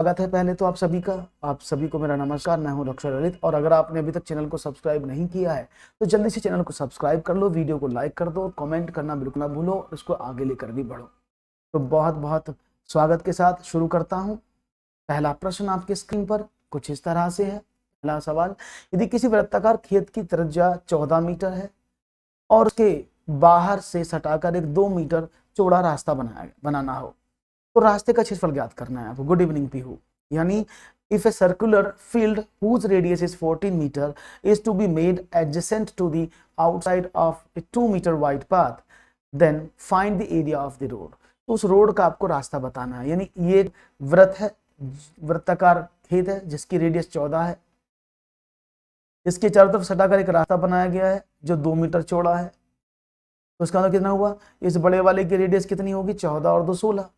स्वागत है पहले तो आप सभी को मेरा नमस्कार। मैं हूं डॉक्टर ललित, और अगर आपने अभी तक चैनल को सब्सक्राइब नहीं किया है तो जल्दी से चैनल को सब्सक्राइब कर लो, वीडियो को लाइक कर दो, कमेंट करना बिल्कुल ना भूलो और इसको आगे लेकर भी बढ़ो। तो बहुत बहुत स्वागत के साथ शुरू करता हूं। पहला प्रश्न आपके स्क्रीन पर कुछ इस तरह से है। पहला सवाल, यदि किसी वृत्ताकार खेत की त्रिज्या 14 मीटर है और उसके बाहर से सटाकर एक 2 मीटर चौड़ा रास्ता बनाना हो तो रास्ते का क्षेत्रफल ज्ञात करना है आपको। Good evening Pihu. यानी if a circular field whose radius is 14 meter is to be made adjacent to the outside of a 2 meter wide path, then find the area of the road। तो उस रोड का आपको रास्ता बताना है। यानी ये वृत्त है, वृत्ताकार खेत है जिसकी रेडियस 14 है, इसके चारों तरफ सटाकर एक रास्ता बनाया गया है जो 2 मीटर चौड़ा है। तो इसका मतलब कितना हुआ, इस बड़े वाले की रेडियस कितनी होगी, 14 और 2 16।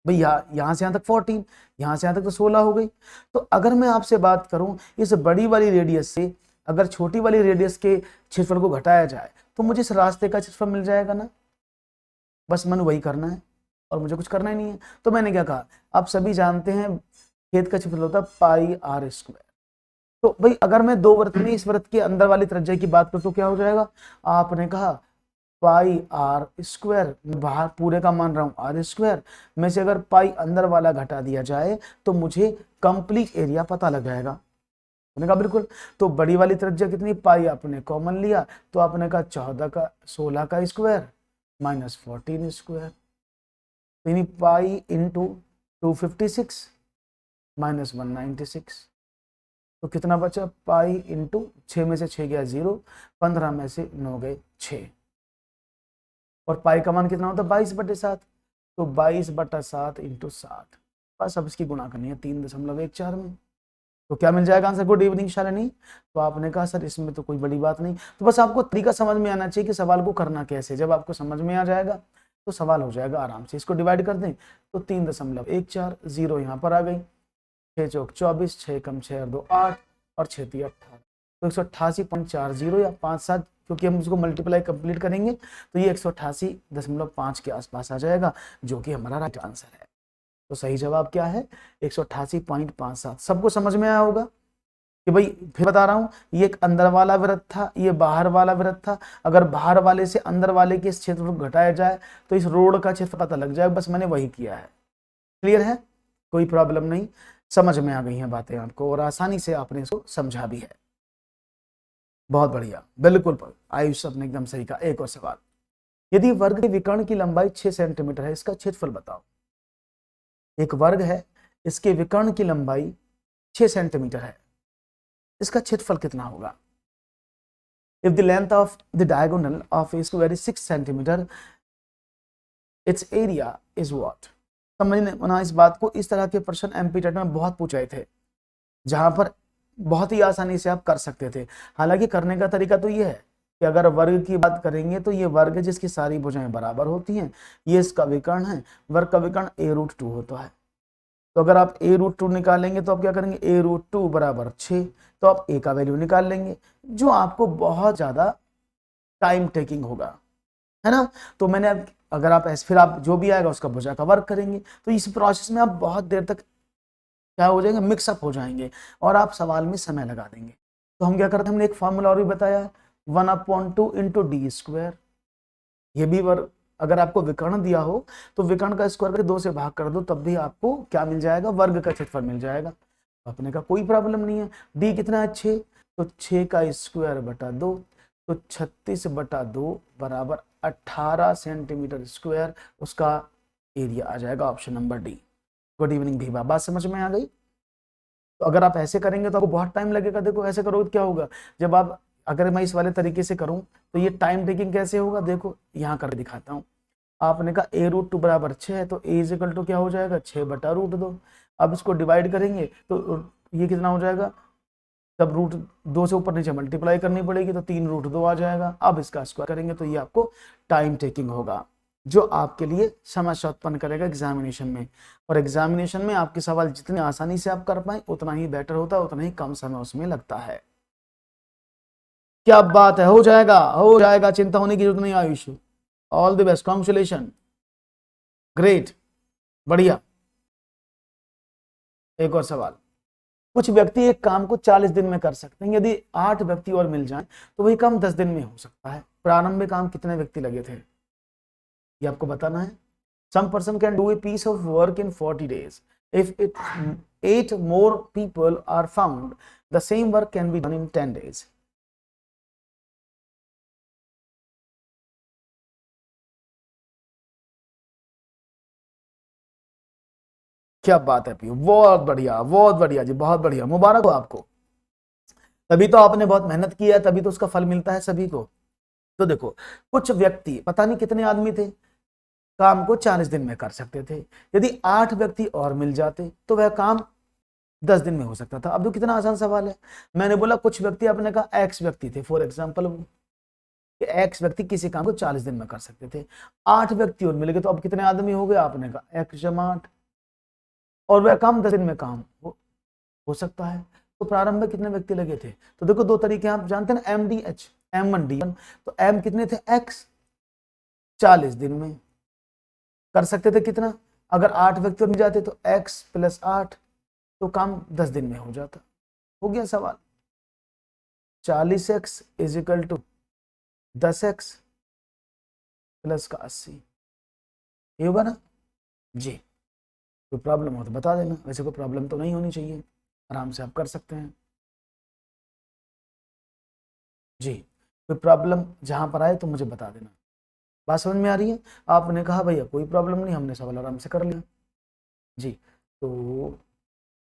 भैया यहाँ से यहाँ तक 14, यहाँ से यहाँ तक तो 16 हो गई। तो अगर मैं आपसे बात करूं इस बड़ी वाली रेडियस से अगर छोटी वाली रेडियस के क्षेत्रफल को घटाया जाए तो मुझे इस रास्ते का क्षेत्रफल मिल जाएगा ना। बस मैंने वही करना है और मुझे कुछ करना ही नहीं है। तो मैंने क्या कहा, आप सभी जानते हैं खेत का क्षेत्रफल होता है पाई आर स्क्वायर। तो भाई अगर मैं दो वृत्त में इस वृत्त के अंदर वाली त्रिज्या की बात करूं तो क्या हो जाएगा, आपने कहा पाई आर स्क्वायर, बाहर पूरे का मान रहा हूं आर स्क्वायर में से अगर पाई अंदर वाला घटा दिया जाए तो मुझे कंप्लीट एरिया पता लग जाएगा। आपने कहा बिल्कुल। तो बड़ी वाली त्रिज्या कितनी, पाई आपने कॉमन लिया तो आपने कहा 14 का 16 का स्क्वायर माइनस 14 स्क्वायर, यानी पाई इंटू 256 माइनस 196। तो कितना बचा, पाई इंटू 6 में से 6 गया 0, 15 में से 9 गए 6, और पाई का मान कितना होता है 22/7। तो 22/7 इंटू 7, बस अब इसकी गुणा करनी है 3.14 में। तो क्या मिल जाएगा आंसर। Good evening Shalini. तो आपने कहा सर इसमें तो कोई बड़ी बात नहीं। तो बस आपको तरीका समझ में आना चाहिए कि सवाल को करना कैसे। जब आपको समझ में आ जाएगा तो सवाल हो जाएगा आराम से। इसको डिवाइड कर दें तो 3.14, 0 यहाँ पर आ गई, 6 चौक 24, 6 कम 6 और 2 8 और 6 3 18। तो 188.40 या 5-7, क्योंकि हम उसको मल्टीप्लाई कंप्लीट करेंगे तो ये 188.5 के आसपास आ जाएगा, जो कि हमारा राइट आंसर है। तो सही जवाब क्या है, 188.57। सबको समझ में आया होगा कि भाई फिर बता रहा हूं, ये एक अंदर वाला वृत्त था, ये बाहर वाला वृत्त था। अगर बाहर वाले से अंदर वाले के इस क्षेत्र को घटाया जाए तो इस रोड का क्षेत्र पता लग जाए। बस मैंने वही किया है। क्लियर है, कोई प्रॉब्लम नहीं, समझ में आ गई हैं बातें आपको और आसानी से आपने इसको समझा भी है। बहुत बढ़िया, बिल्कुल आयुष अपने एकदम सही कहा। एक और सवाल, यदि वर्ग के विकर्ण की लंबाई 6 सेंटीमीटर है, इसका क्षेत्रफल बताओ। एक वर्ग है, इसके विकर्ण की लंबाई 6 सेंटीमीटर है, इसका क्षेत्रफल कितना होगा। If the length of the diagonal of A square is 6 centimetre, it's area is what. समझना इस बात को, इस तरह के प्रश्न एमपी टेट में बहुत पूछे थे, जहां पर बहुत ही आसानी से आप कर सकते थे। हालांकि करने का तरीका तो ये है कि अगर वर्ग की बात करेंगे तो ये वर्ग जिसकी सारी भुजाएं बराबर होती हैं, ये इसका विकर्ण है। वर्ग का विकर्ण a√2 होता है। तो अगर आप a√2 निकालेंगे तो आप क्या करेंगे, a√2 बराबर 6, तो आप a का वैल्यू निकाल लेंगे, जो आपको बहुत ज्यादा टाइम टेकिंग होगा, है ना। तो मैंने अगर आप ऐसे फिर आप जो भी आएगा उसका भुजा का वर्ग करेंगे, तो इस प्रोसेस में आप बहुत देर तक क्या हो जाएंगे, मिक्सअप हो जाएंगे और आप सवाल में समय लगा देंगे। तो हम क्या करते हैं, हमने एक फॉर्मूला और भी बताया, 1/2 इंटू डी स्क्वायर। ये भी वर्ग, अगर आपको विकर्ण दिया हो तो विकर्ण का स्क्वायर करके 2 से भाग कर दो, तब भी आपको क्या मिल जाएगा, वर्ग का क्षेत्रफल मिल जाएगा। अपने का कोई प्रॉब्लम नहीं है। डी कितना है 6, तो 6 का स्क्वायर बटा 2, तो 36/2 बराबर 18 सेंटीमीटर स्क्वायर उसका एरिया आ जाएगा। Option number D. Good evening भी, बात समझ में आ गई। तो अगर आप ऐसे करेंगे तो आपको बहुत टाइम लगेगा। देखो ऐसे करोगे तो क्या होगा, जब आप, अगर मैं इस वाले तरीके से करूं तो ये टाइम टेकिंग कैसे होगा, देखो यहाँ कर दिखाता हूँ। आपने कहा a√2 बराबर 6 है, तो a इक्वल टू क्या हो जाएगा, 6/√2। अब इसको डिवाइड करेंगे तो ये कितना हो जाएगा, तब √2 से ऊपर नीचे मल्टीप्लाई करनी पड़ेगी, तो 3√2 आ जाएगा। अब इसका स्क्वायर करेंगे तो ये आपको टाइम टेकिंग होगा, जो आपके लिए समस्या उत्पन्न करेगा एग्जामिनेशन में। और एग्जामिनेशन में आपके सवाल जितने आसानी से आप कर पाए उतना ही बेटर होता है, उतना ही कम समय उसमें लगता है। क्या बात है, हो जाएगा हो जाएगा, चिंता होने की जरूरत नहीं Ayush. All the best, congratulation, great, बढ़िया। एक और सवाल, कुछ व्यक्ति एक काम को 40 दिन में कर सकते हैं, यदि 8 व्यक्ति और मिल जाएं तो वही काम 10 दिन में हो सकता है। प्रारंभ में काम कितने व्यक्ति लगे थे, ये आपको बताना है। Some person can do a piece of work in 40 days if 8 more people are found, the same work can be done in 10 days. क्या बात है पियो, बहुत बढ़िया जी, बहुत बढ़िया, मुबारक हो आपको। तभी तो आपने बहुत मेहनत की है, तभी तो उसका फल मिलता है सभी को। तो देखो, कुछ व्यक्ति, पता नहीं कितने आदमी थे, काम को 40 दिन में कर सकते थे। यदि 8 व्यक्ति और मिल जाते तो वह काम 10 दिन में हो सकता था। अब तो कितना आसान सवाल है। मैंने बोला कुछ व्यक्ति, आपने कहा एक्स व्यक्ति थे, फॉर एग्जाम्पल एक्स व्यक्ति किसी काम को 40 दिन में कर सकते थे। 8 व्यक्ति और मिल गए तो अब कितने आदमी हो गए, आपने कहा एक्स जमा 8, और वह काम 10 दिन में काम हो सकता है। तो प्रारंभ में कितने व्यक्ति लगे थे, तो देखो दो तरीके आप जानते हैं ना, M D H, M1 D1। तो एम कितने थे, एक्स 40 दिन में कर सकते थे कितना, अगर 8 व्यक्ति और मिल जाते तो एक्स प्लस 8, तो काम 10 दिन में हो जाता। हो गया सवाल। 40x is equal to 10x plus का 80, ये होगा ना जी। कोई प्रॉब्लम हो तो बता देना, वैसे कोई प्रॉब्लम तो नहीं होनी चाहिए, आराम से आप कर सकते हैं जी। कोई प्रॉब्लम जहां पर आए तो मुझे बता देना। बात समझ में आ रही है। आपने कहा भैया कोई प्रॉब्लम नहीं, हमने सवाल आराम से कर लिया जी। तो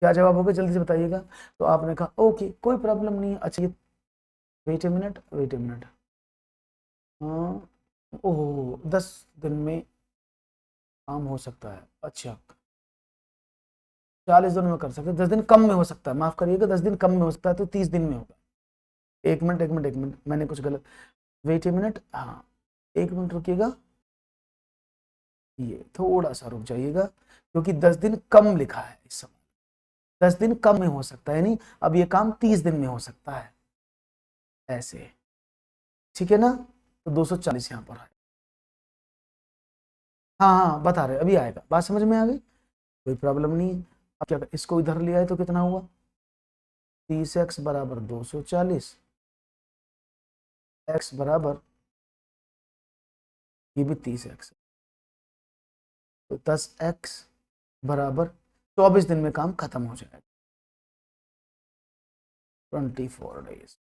क्या जवाब होगा जल्दी से बताइएगा। तो आपने कहा ओके कोई प्रॉब्लम नहीं है। अच्छा ये wait a minute, wait a minute, हाँ ओह 10 दिन में काम हो सकता है। अच्छा 40 दिन में कर सकते, 10 दिन कम में हो सकता है, माफ करिएगा 10 दिन कम में हो सकता है, तो 30 दिन में होगा। एक मिनट एक मिनट एक मिनट, मैंने कुछ गलत, वेट ए मिनट, हाँ एक मिनट रुकिएगा, ये थोड़ा सा रुक जाइएगा, क्योंकि 10 दिन कम लिखा है इस समय, 10 दिन कम में हो सकता है, यानी अब ये काम 30 दिन में हो सकता है, ऐसे, ठीक है ना। तो 240 यहाँ पर है, हाँ हाँ बता रहे, अभी आएगा, बात समझ में आ गई, कोई प्रॉब्लम नहीं है। अब क्या, इसको इधर ले आए तो कितना हुआ, 30x बराबर 240, x बराबर ये भी 30x, तो 10x बराबर 24 दिन में काम खत्म हो जाएगा, 24 डेज,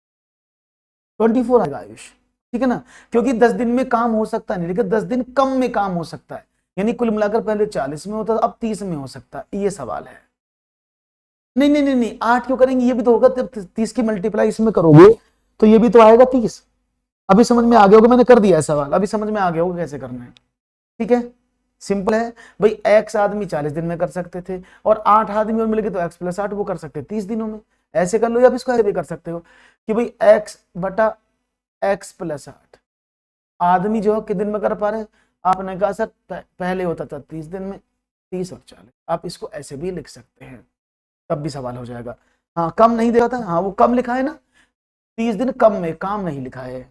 24 आएगा आयुष, ठीक है ना। क्योंकि 10 दिन में काम हो सकता नहीं, लेकिन 10 दिन कम में काम हो सकता है, यानी कुल मिलाकर पहले 40 में होता, अब 30 में हो सकता है, ये सवाल है। नहीं नहीं नहीं नहीं, 8 क्यों करेंगे, ये भी तो होगा, जब 30 की मल्टीप्लाई इसमें करोगे तो ये भी तो आएगा 30। अभी समझ में आ गया होगा, मैंने कर दिया है सवाल, अभी समझ में आ गया होगा कैसे करना है, ठीक है। सिंपल है भाई, एक्स आदमी 40 दिन में कर सकते थे, और 8 आदमी और मिल गए तो एक्स प्लस 8 वो कर सकते 30 दिनों में, ऐसे कर लो, या इसको ऐसे भी कर सकते हो कि भाई एक्स बटा एक्स प्लस 8, आदमी जो है कितने दिन में कर पा रहे हैं, आपने कहा सर पहले होता था 30 दिन में, 30 और 40, आप इसको ऐसे भी लिख सकते हैं, तब भी सवाल हो जाएगा। हाँ कम नहीं देखा था, हाँ वो कम लिखा है ना, 30 दिन कम में काम नहीं लिखा है,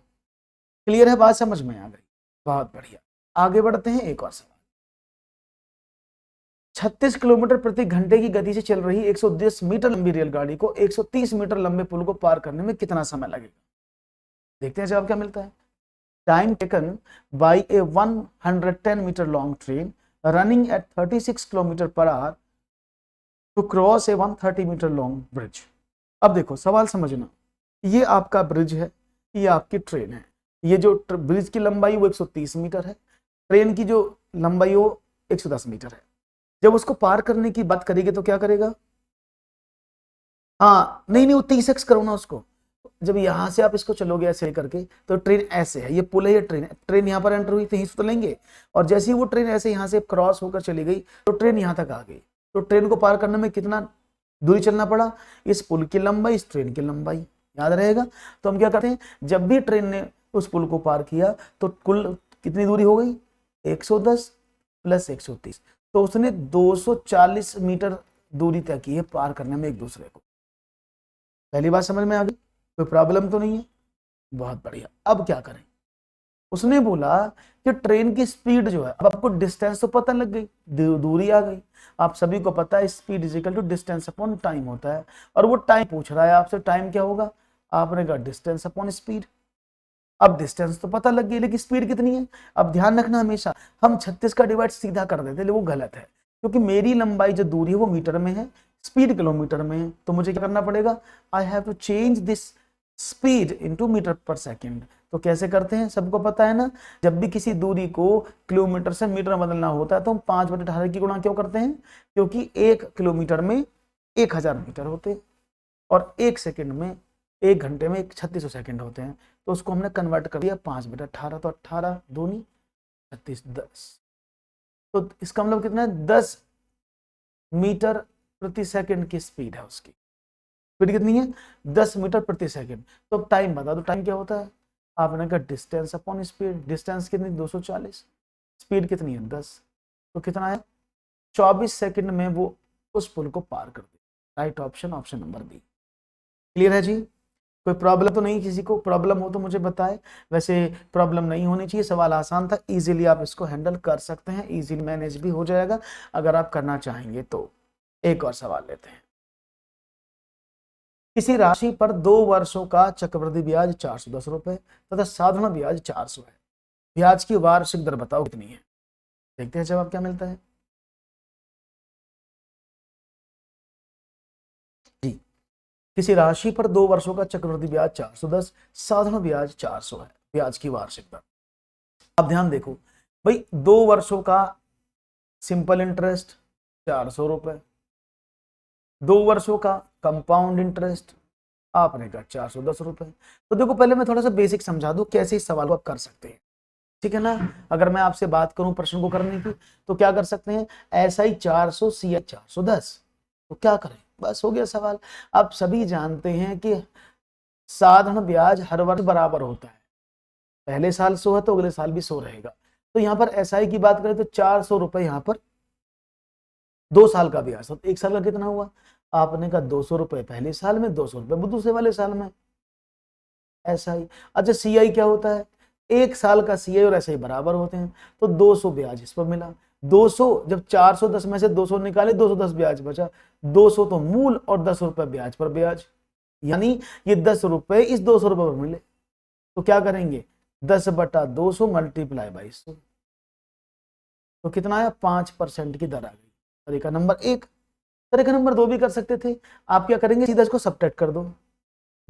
क्लियर है, बात समझ में आ गई, बहुत बढ़िया। आगे बढ़ते हैं, एक और सवाल। 36 किलोमीटर प्रति घंटे की गति से चल रही 110 मीटर लंबी रेलगाड़ी को 130 मीटर लंबे पुल को पार करने में कितना समय लगेगा। देखते हैं जवाब क्या मिलता है। Time taken by a 110 metre long train running at 36 kilometre per hour to cross a 130 metre long bridge. अब देखो सवाल समझना, ये आपका ब्रिज है, ये आपकी ट्रेन है, ये जो ब्रिज की लंबाई वो 130 मीटर है, ट्रेन की जो लंबाई वो 110 मीटर है। जब उसको पार करने की बात करेंगे तो क्या करेगा, हाँ नहीं नहीं वो 30x करो ना उसको, जब यहां से आप इसको चलोगे ऐसे करके तो ट्रेन ऐसे है, ये पुल है, ये ट्रेन है, ट्रेन यहाँ पर एंटर हुई तो यहीं से तो लेंगे, और जैसे ही वो ट्रेन ऐसे यहाँ से क्रॉस होकर चली गई तो ट्रेन यहाँ तक आ गई, तो ट्रेन को पार करने में कितना दूरी चलना पड़ा, इस पुल की लंबाई इस ट्रेन की लंबाई, याद रहेगा। तो हम क्या करते हैं, जब भी ट्रेन ने उस पुल को पार किया तो कुल कितनी दूरी हो गई, 110 प्लस 130, तो उसने 240 मीटर दूरी तय की है पार करने में एक दूसरे को। पहली बात समझ में आ गई, कोई प्रॉब्लम तो नहीं है, बहुत बढ़िया। अब क्या करें, उसने बोला कि ट्रेन की स्पीड जो है, अब आपको डिस्टेंस तो पता लग गई, दूरी आ गई। आप सभी को पता है speed is equal to distance upon time होता है, और वो टाइम पूछ रहा है आपसे, टाइम क्या होगा, आपने कहा डिस्टेंस अपॉन स्पीड। अब डिस्टेंस तो पता लग गई, लेकिन स्पीड कितनी है। अब ध्यान रखना हमेशा हम 36 का डिवाइड सीधा कर देते, लेकिन वो गलत है, क्योंकि मेरी लंबाई जो दूरी है वो मीटर में है, स्पीड किलोमीटर में है। तो मुझे क्या करना पड़ेगा, I have to change this speed into metre per second. तो कैसे करते हैं, सबको पता है ना, जब भी किसी दूरी को किलोमीटर से मीटर में बदलना होता है तो हम 5/18 की गुणा क्यों करते हैं, क्योंकि 1 किलोमीटर में 1000 मीटर होते हैं, और 1 सेकेंड में, 1 घंटे में 3600 सेकेंड होते हैं। तो उसको हमने कन्वर्ट कर दिया 5/18, तो 18 दूनी 36, 10। तो इसका मतलब कितना है, 10 मीटर प्रति सेकंड की स्पीड है उसकी। स्पीड कितनी है, 10 मीटर प्रति सेकंड। तो अब टाइम बता दो, टाइम क्या होता है, आपने कहा डिस्टेंस अपॉन स्पीड। डिस्टेंस कितनी, 240, स्पीड कितनी है 10, तो कितना है 24 सेकंड में वो उस पुल को पार कर दे। Right option, option number B. Clear है जी, कोई प्रॉब्लम तो नहीं, किसी को प्रॉब्लम हो तो मुझे बताएं। वैसे प्रॉब्लम नहीं होनी चाहिए, सवाल आसान था, इजीली आप इसको हैंडल कर सकते हैं, इजीली मैनेज भी हो जाएगा अगर आप करना चाहेंगे तो। एक और सवाल लेते हैं। किसी राशि पर 2 वर्षों का चक्रवृद्धि ब्याज 410 रुपए तथा साधारण ब्याज 400 है। ब्याज की वार्षिक दर बताओ कितनी है। देखते हैं जवाब क्या मिलता है जी। किसी राशि पर 2 वर्षों का चक्रवृद्धि ब्याज 410, साधारण ब्याज 400 है, ब्याज की वार्षिक दर। अब ध्यान देखो भाई, 2 वर्षों का सिंपल इंटरेस्ट 400 रुपए, 2 वर्षों का कंपाउंड इंटरेस्ट आपने कहा 410 रुपए। तो देखो पहले मैं थोड़ा सा बेसिक समझा दूं कैसे इस सवाल को आप कर सकते हैं, ठीक है ना। अगर मैं आपसे बात करूं प्रश्न को करने की, तो क्या कर सकते हैं, SI 400 CI 410, तो क्या करें, बस हो गया सवाल। आप सभी जानते हैं कि साधारण ब्याज हर वर्ष बराबर होता है, पहले साल 100 है तो अगले साल भी 100 रहेगा। तो यहाँ पर SI की बात करें तो 400 रुपए यहाँ पर 2 साल का ब्याज, तो 1 साल का कितना हुआ, आपने कहा 200 रुपए पहले साल में, 200 रुपए दूसरे वाले साल में। SI, अच्छा CI क्या होता है, 1 साल का CI और SI बराबर होते हैं, तो 200 ब्याज इस पर मिला। 200 जब 410 में से 200 निकाले 210 ब्याज बचा, 200 तो मूल और 10 रुपए ब्याज पर ब्याज, यानी ये 10 रुपए इस 200 रुपए पर मिले। तो क्या करेंगे, 10/200 मल्टीप्लाई बाई 100, तो कितना आया, 5% की दर आ गई। तरीका नंबर 1। तरीका नंबर 2 भी कर सकते थे, आप क्या करेंगे, सीधा इसको सबट्रैक्ट कर दो।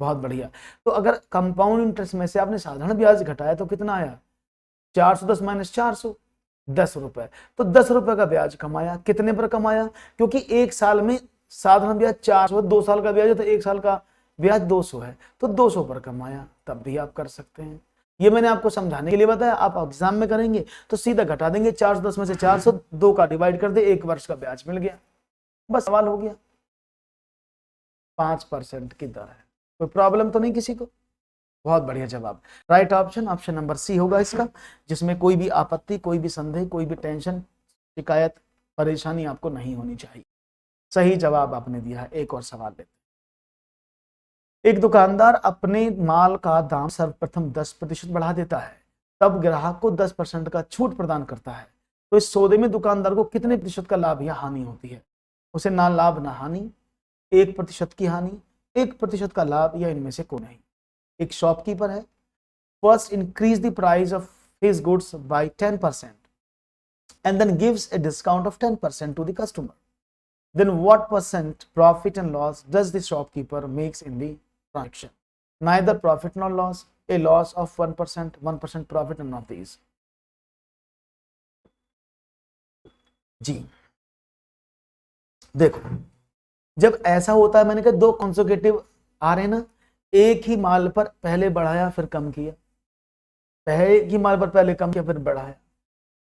बहुत बढ़िया। तो अगर कंपाउंड इंटरेस्ट में से आपने साधारण ब्याज घटाया तो कितना आया, 410 माइनस 400, 10 रुपए। तो 10 रुपए का ब्याज कमाया, कितने पर कमाया, क्योंकि 1 साल में साधारण ब्याज 400, 2 साल का ब्याज है तो 1 साल का ब्याज 200 है, तो 200 पर कमाया। तब भी आप कर सकते हैं, ये मैंने आपको समझाने के लिए बताया। आप एग्जाम में करेंगे तो सीधा घटा देंगे, 410 में से 400, 2 का डिवाइड कर दे, 1 वर्ष का ब्याज मिल गया, बस सवाल हो गया। 5% की दर है, कोई प्रॉब्लम तो नहीं किसी को। बहुत बढ़िया जवाब, right option, option number C होगा इसका, जिसमें कोई भी आपत्ति, कोई भी संदेह, कोई भी टेंशन, शिकायत, परेशानी आपको नहीं होनी चाहिए। सही जवाब आपने दिया है। एक और सवाल लेते हैं। एक दुकानदार अपने माल का दाम सर्वप्रथम 10% बढ़ा देता है, तब ग्राहक को 10% का छूट प्रदान करता है। तो इस सौदे में दुकानदार को कितने प्रतिशत का लाभ या हानि होती है। उसे ना लाभ ना हानि, 1% की हानि, 1% का लाभ, या इनमें से कोई नहीं। एक शॉपकीपर है, first increase the price of his goods by 10% and then gives a discount of 10% to the customer. Then what percent profit and loss does the shopkeeper makes in the transaction? Neither profit nor loss, a loss of 1%, 1% profit, and none of these. जी देखो, जब ऐसा होता है, मैंने कहा 2 consecutive आ रहे हैं ना, एक ही माल पर पहले बढ़ाया फिर कम किया, पहले की माल पर पहले कम किया फिर बढ़ाया,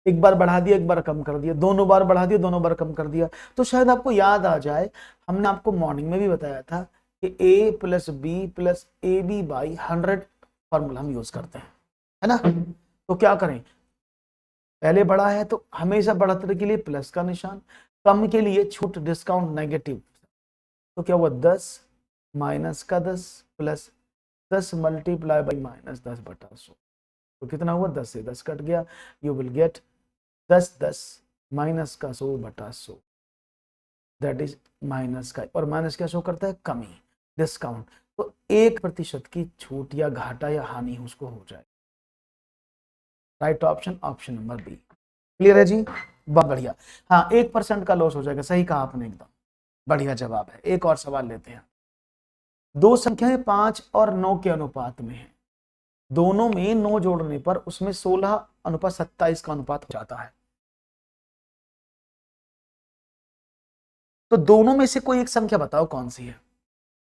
एक बार बढ़ा दिया एक बार कम कर दिया, दोनों बार बढ़ा दिया दोनों बार कम कर दिया। तो शायद आपको याद आ जाए, हमने आपको मॉर्निंग में भी बताया था कि A + B + AB by 100 formula हम यूज करते हैं, है ना। तो क्या करें, पहले बढ़ा है तो हमेशा बढ़ोतरी के लिए प्लस का निशान, कम के लिए छूट डिस्काउंट नेगेटिव। तो क्या हुआ, 10 माइनस का 10 प्लस 10 मल्टीप्लाई बाई -10/100, तो कितना हुआ 10 से 10 कट गया, यू विल गेट 10 10 माइनस का 100 बटा 100 दैट इज माइनस का, और माइनस क्या शो करता है, कमी, डिस्काउंट। तो 1% की छूट या घाटा या हानि उसको हो जाए। Right option option number B. Clear है जी, बहुत बढ़िया। हाँ 1% का लॉस हो जाएगा, सही कहा आपने, एकदम बढ़िया जवाब है। एक और सवाल लेते हैं। दो संख्याएं 5 और 9 के अनुपात में है, दोनों में 9 जोड़ने पर उसमें 16:27 का अनुपात हो जाता है। तो दोनों में से कोई एक संख्या बताओ कौन सी है,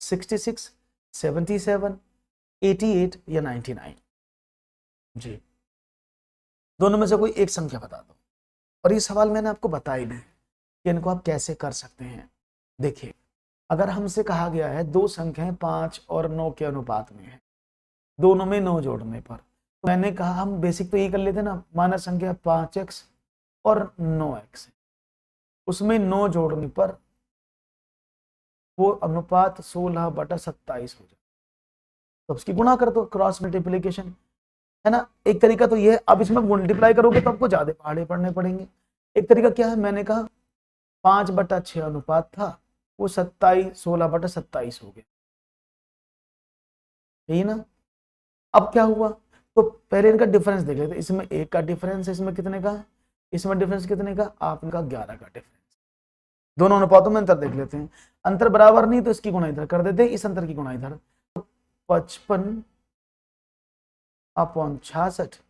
66, 77, 88 या 99? जी, दोनों में से कोई एक संख्या बता दो। और ये सवाल मैंने आपको बताया भी कि इनको आप कैसे कर सकते हैं। देखिए, अगर हमसे कहा गया है दो संख्याएं 5 और 9 के अनुपात में है, दोनों में 9 जोड़ने पर, तो मैंने कहा हम बेसिक तो ये कर लेते ना, मानक संख्या 5x और 9x है, उसमें 9 जोड़ने पर वो अनुपात 16/27 हो जाए, तो उसकी गुणा कर दो, क्रॉस मल्टीप्लीकेशन है ना। एक तरीका तो ये है, अब इसमें मल्टीप्लाई करोगे तो आपको ज्यादा पहाड़े पढ़ने पड़ेंगे। एक तरीका क्या है, मैंने कहा 5/6 अनुपात था, वो 16/27 हो गया, यही ना। अब क्या हुआ, तो पहले इनका डिफरेंस देख लेते, इसमें 1 का डिफरेंस है, इसमें कितने का, इसमें डिफरेंस कितने का, आपने कहा 11 का डिफरेंस। दोनों अनुपातों में अंतर देख लेते हैं, अंतर बराबर नहीं तो इसकी गुणा इधर कर देते, इस अंतर की गुणा इधर, तो 55/66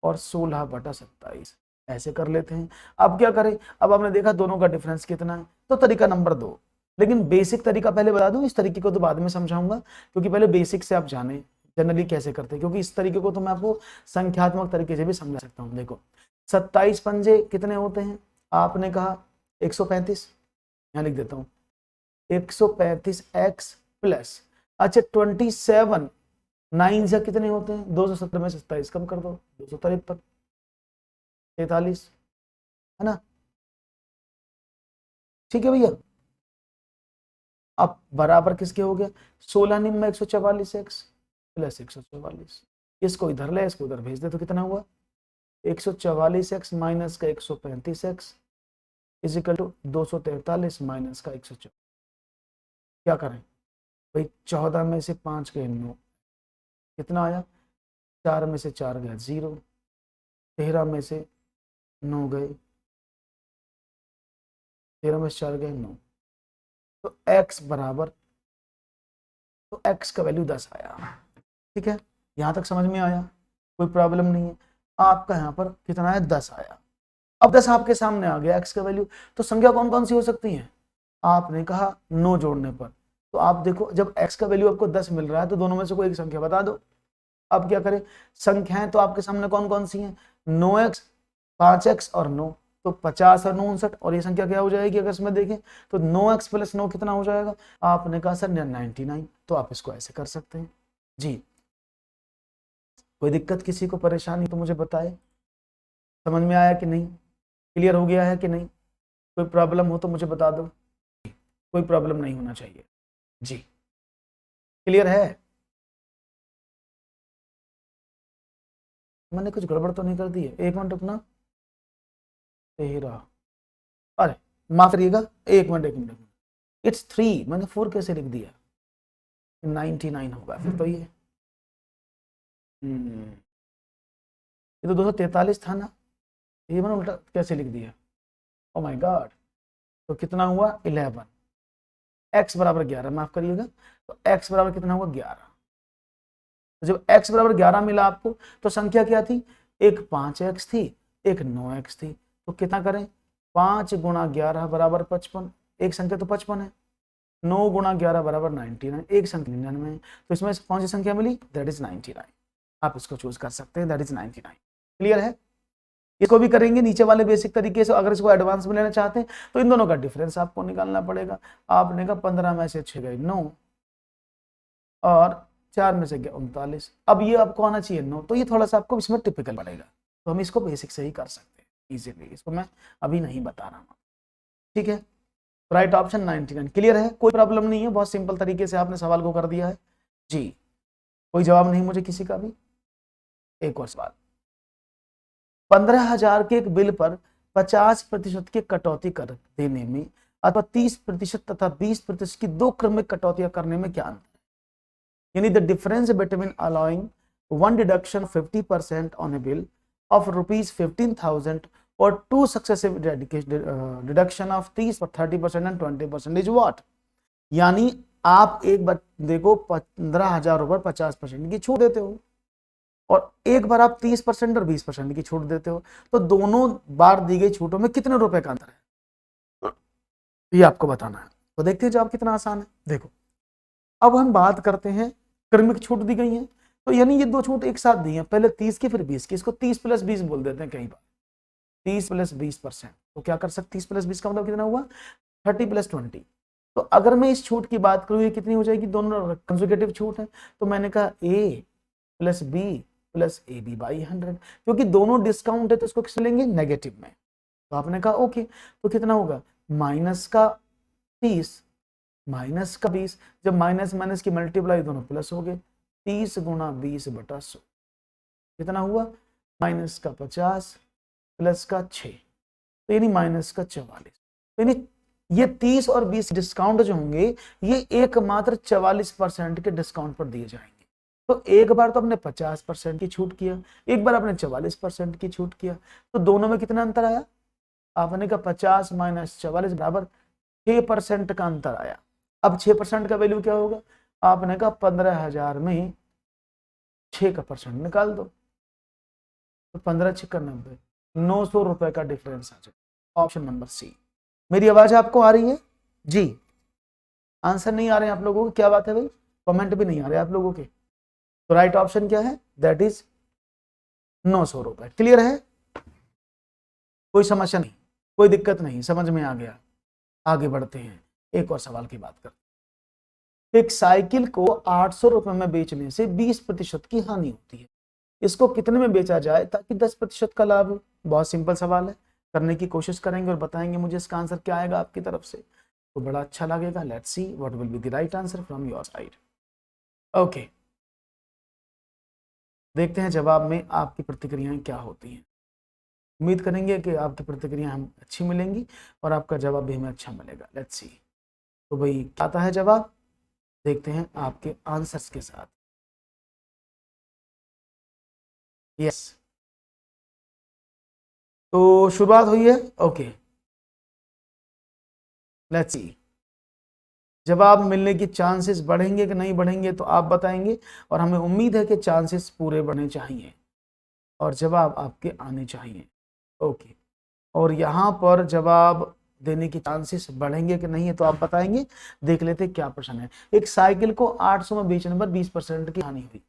और 16/27 ऐसे कर लेते हैं। अब क्या करें, अब आपने देखा दोनों का डिफरेंस कितना है, तो तरीका नंबर 2, लेकिन बेसिक तरीका पहले बता दूं, इस तरीके को तो बाद में समझाऊंगा, क्योंकि पहले बेसिक से आप जाने जनरली कैसे करते हैं, क्योंकि इस तरीके को तो मैं आपको संख्यात्मक तरीके से भी समझा सकता हूं। देखो 27 पंजे कितने होते हैं, आपने कहा 135, यहां लिख देता हूं 135x प्लस, अच्छा 27 9 से कितने होते हैं, 270 में 27 कम कर दो, 253, 43, है ना। ठीक है भैया, अब बराबर किसके हो गया, 16 निम्न 144x प्लस 144, इसको इधर ले, इसको उधर भेज दे, तो कितना हुआ 144x माइनस का 135x is equal to 243 minus का 104। क्या करें भाई, 14 में से 5 गए 9, कितना आया, 4 में से 4 गया 0, 13 में से 9 गए, 13 में से 4 गए 9, तो x बराबर, तो x का वैल्यू 10 आया। ठीक है, यहां तक समझ में आया, कोई प्रॉब्लम नहीं है। आपका यहाँ पर कितना है, 10 आया। अब 10 आपके सामने आ गया x का वैल्यू, तो संख्या कौन कौन सी हो सकती है, आपने कहा 9 जोड़ने पर, तो आप देखो जब x का वैल्यू आपको 10 मिल रहा है तो दोनों में से कोई एक संख्या बता दो। अब क्या करें, संख्याएं तो आपके सामने कौन कौन सी हैं, 9x, 5x और 9, तो 50 और 59, और ये संख्या क्या हो जाएगी अगर इसमें देखें, तो 9x प्लस 9 कितना हो जाएगा, आपने कहा सर 99, तो आप इसको ऐसे कर सकते हैं जी। कोई दिक्कत, किसी को परेशानी तो मुझे बताए, समझ में आया कि नहीं, क्लियर हो गया है कि नहीं, कोई प्रॉब्लम हो तो मुझे बता दो, कोई प्रॉब्लम नहीं होना चाहिए जी। क्लियर है, मैंने कुछ गड़बड़ तो नहीं कर दी है, एक मिनट रुकना, 13, अरे माफ करिएगा, एक मिनट, इट्स 3, मैंने 4 कैसे लिख दिया, 99 होगा फिर तो ये तो 243 था ना, ये मैंने उल्टा कैसे लिख दिया, ओ माय गॉड। तो कितना हुआ 11, x बराबर 11, माफ करिएगा, तो x बराबर कितना हुआ 11। तो जब x बराबर 11 मिला आपको, तो संख्या क्या थी, एक 5x थी, एक 9x थी, तो कितना करें, 5 गुणा 11 बराबर 55, एक संख्या तो 55 है, 9 गुणा 11 बराबर 99, एक संख्या 99 है, तो इसमें कौन सी संख्या मिली, दैट इज 99, आप इसको चूज कर सकते हैं, दैट इज 99। क्लियर है, इसको भी करेंगे नीचे वाले बेसिक तरीके से, अगर इसको एडवांस में लेना चाहते हैं तो इन दोनों का डिफरेंस आपको निकालना पड़ेगा। आपने कहा 15 में से 6 गए 9 और 4 में से गया 39, अब ये आपको आना चाहिए 9, तो ये थोड़ा सा आपको इसमें टिपिकल पड़ेगा, तो हम इसको बेसिक से ही कर सकते हैं इजीली, इसको मैं अभी नहीं बता रहा हूँ। ठीक है, राइट ऑप्शन 99। क्लियर है, कोई प्रॉब्लम नहीं है, बहुत सिंपल तरीके से आपने सवाल को कर दिया है जी। कोई जवाब नहीं मुझे किसी का भी, एक और सवाल, 15,000 के एक बिल पर 50% की कटौती कर देने में अथवा 30% तथा 20% की दो क्रमिक कटौतियां करने में क्या अंतर है? यानी the difference between allowing one deduction 50% on A bill of ₹15,000 और टू सक्सेसिव डिडक्शन ऑफ 30 और 30% एंड 20% इज व्हाट? यानी आप एक बार देखो 15,000 पर 50% की छूट देते हो और एक बार आप 30% और 20% की छूट देते हो, तो दोनों बार दी गई छूटों में कितने रुपए का अंतर है ये आपको बताना है। तो देखते हैं जवाब कितना आसान है। देखो अब हम बात करते हैं, क्रमिक छूट दी गई है, तो यानी ये दो छूट एक साथ दी है, पहले 30 की फिर 20 की, इसको 30 + 20 बोल देते हैं कई बार, 30 + 20%। तो क्या कर सकते, 30 + 20 का मतलब कितना हुआ, 30 + 20। तो अगर मैं इस छूट की बात करूं, ये कितनी हो जाएगी, दोनों कंसेक्यूटिव छूट है, तो मैंने कहा A + B + AB बाई 100, क्योंकि दोनों डिस्काउंट है तो इसको किस लेंगे, नेगेटिव में। तो आपने कहा ओके, तो कितना होगा, माइनस का 30 माइनस का 20, जब माइनस माइनस की मल्टीप्लाई दोनों प्लस हो गए, 30 × 20/100 कितना हुआ, माइनस का 50 प्लस का 6, तो यानी माइनस का 44। यानी ये 30 और 20 डिस्काउंट जो होंगे ये एकमात्र 44% के डिस्काउंट पर दिए जाएंगे। तो एक बार तो आपने 50% की छूट किया, एक बार आपने 44% की छूट किया, तो दोनों में कितना अंतर आया, आपने कहा 50 - 44 बराबर 6% का अंतर आया। अब 6% का वैल्यू क्या होगा, आपने कहा 15,000 में 6 का परसेंट निकाल दो, तो 15 × 6 = 90, 900 रुपए का डिफरेंस आ जाए। Option number C. मेरी आवाज आपको आ रही है जी? आंसर नहीं आ रहे हैं आप लोगों को, क्या बात है भाई, कमेंट भी नहीं आ रहे आप लोगों के। तो राइट ऑप्शन क्या है, दैट इज 900 रुपए। क्लियर है, कोई समस्या नहीं, कोई दिक्कत नहीं, समझ में आ गया। आगे बढ़ते हैं, एक और सवाल की बात करते हैं। एक साइकिल को 800 रुपए में बेचने से 20% की हानि होती है, इसको कितने में बेचा जाए ताकि 10% का लाभ हो? बहुत सिंपल सवाल है, करने की कोशिश करेंगे और बताएंगे मुझे इसका आंसर क्या आएगा आपकी तरफ से, तो बड़ा अच्छा लगेगा। Let's see what will be the right answer from your side. Okay, देखते हैं जवाब में आपकी प्रतिक्रियाएं क्या होती हैं। उम्मीद करेंगे कि आपकी प्रतिक्रिया हम अच्छी मिलेंगी और आपका जवाब भी हमें अच्छा मिलेगा। लेट्स सी, तो भाई क्या आता है जवाब, देखते हैं आपके आंसर्स के साथ। यस, तो शुरुआत हुई है। ओके, लेट्स सी, जवाब मिलने की चांसेस बढ़ेंगे कि नहीं बढ़ेंगे तो आप बताएंगे, और हमें उम्मीद है कि चांसेस पूरे बढ़ने चाहिए और जवाब आपके आने चाहिए। ओके, और यहाँ पर जवाब देने की चांसेस बढ़ेंगे कि नहीं है तो आप बताएंगे। देख लेते क्या प्रश्न है। एक साइकिल को 800 में बेचने पर 20% की हानि हुई,